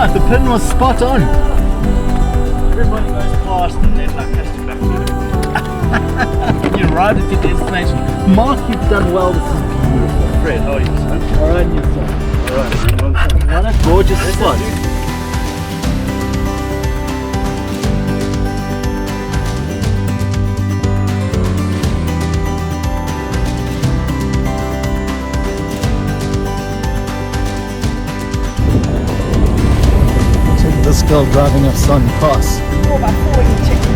right, the pin was spot on. Everybody goes past and then like has to back you. You arrived at your destination. Mark, you've done well. This is beautiful. Fred, how are you, son? Alright, you son. Alright, what a gorgeous spot. This girl driving up Sani Pass. 4x4 you chicken.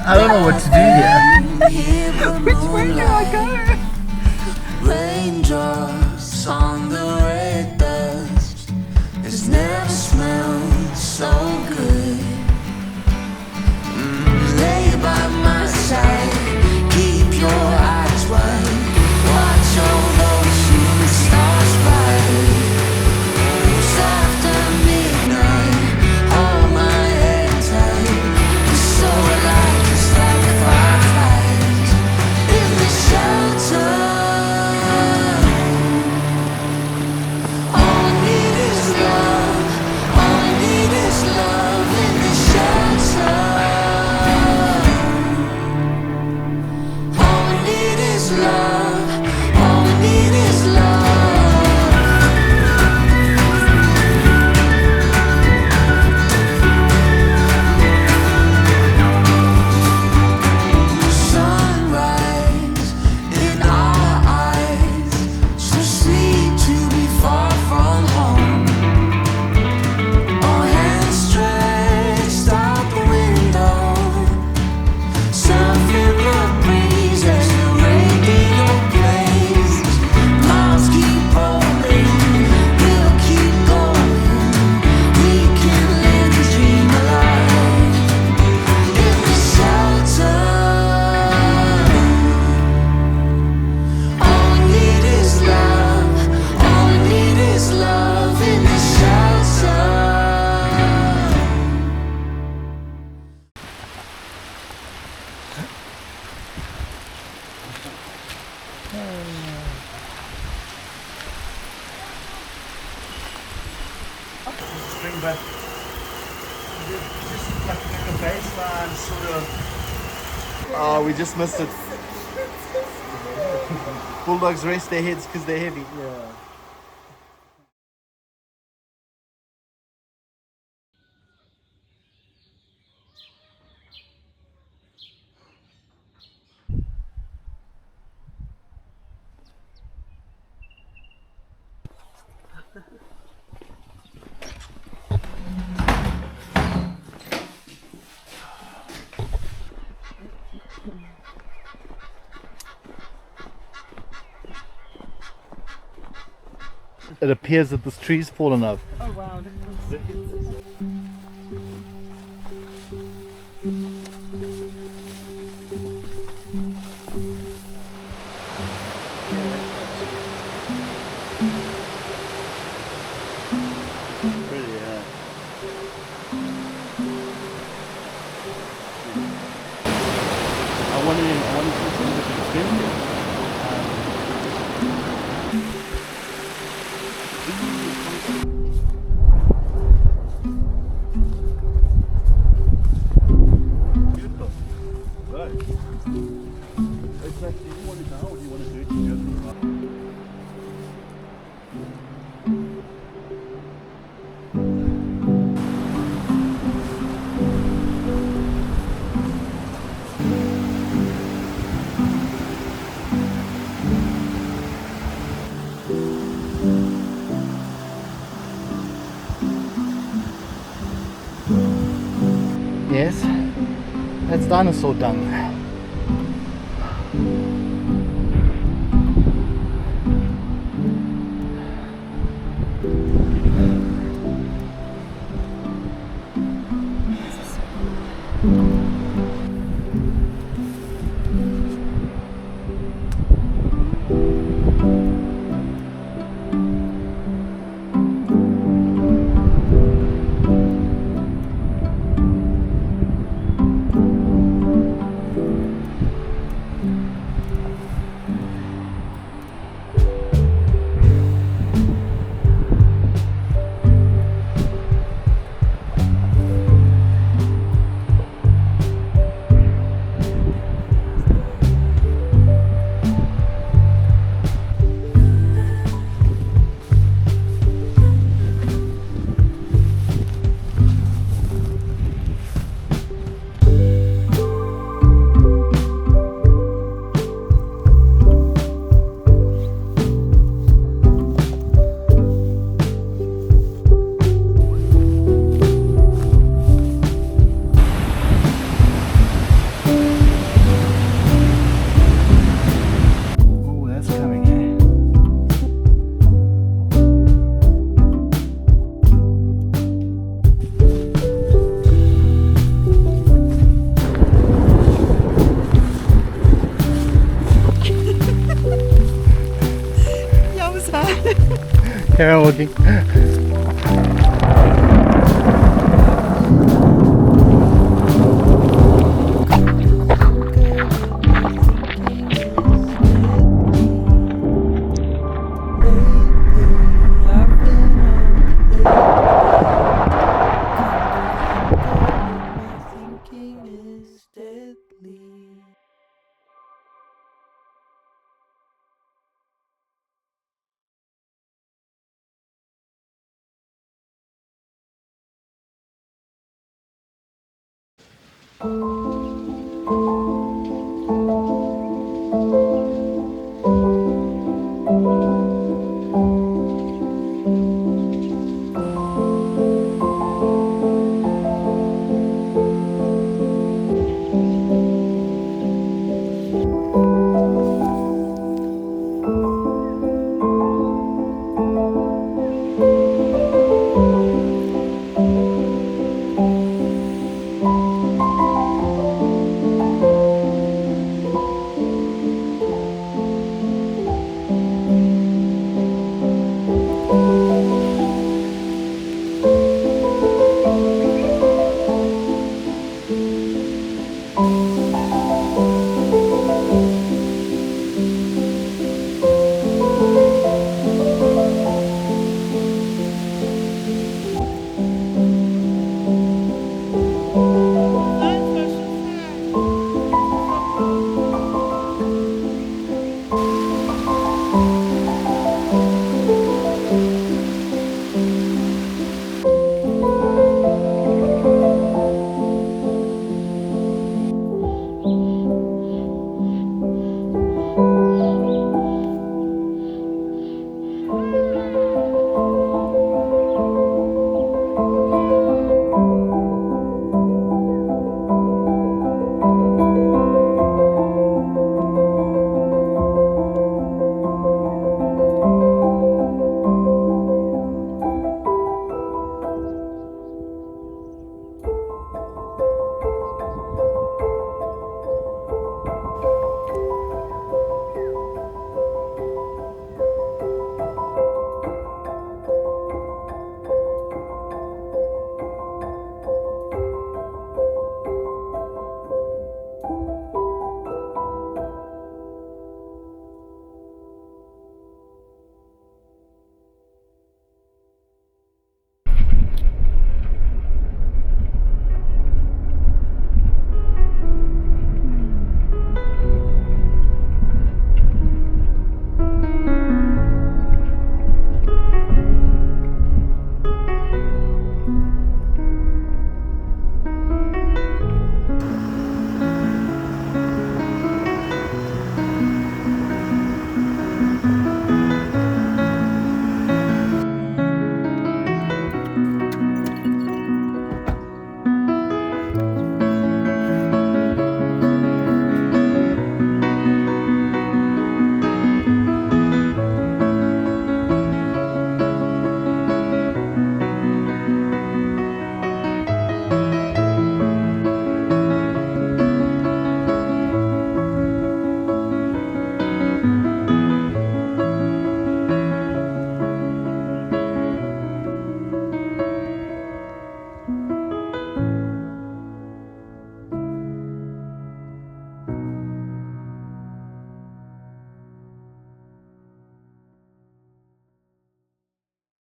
I don't know what to do here. Which way do I go? Raindrops on the red dust. It's never smelled so good. Lay by my side, keep your eyes wide. Watch all those shooting stars fly. It's after midnight, hold my head tight. It's so alive, just like fireflies in the shelter. All I need is love. All I need is love in the shelter. All I need is love. All I need is love. Sunrise in our eyes, so sweet to be far from home. Our hands stretched out the window, surfing the breeze as the radio plays. Miles keep rolling, we'll keep going. We can live the dream alive in the shelter. All I need is love. All I need is love in the shelter. Spring back. Just like a baseline sort of. Oh, we just missed it. Bulldogs rest their heads because they're heavy. Yeah. it appears that this tree's fallen off. Oh wow. Pretty, yeah. I wanted to see some of the expensive. Beautiful. Right. It's like, do you want it now or do you want to do it together? Yes, that's dinosaur dung. Carry on walking.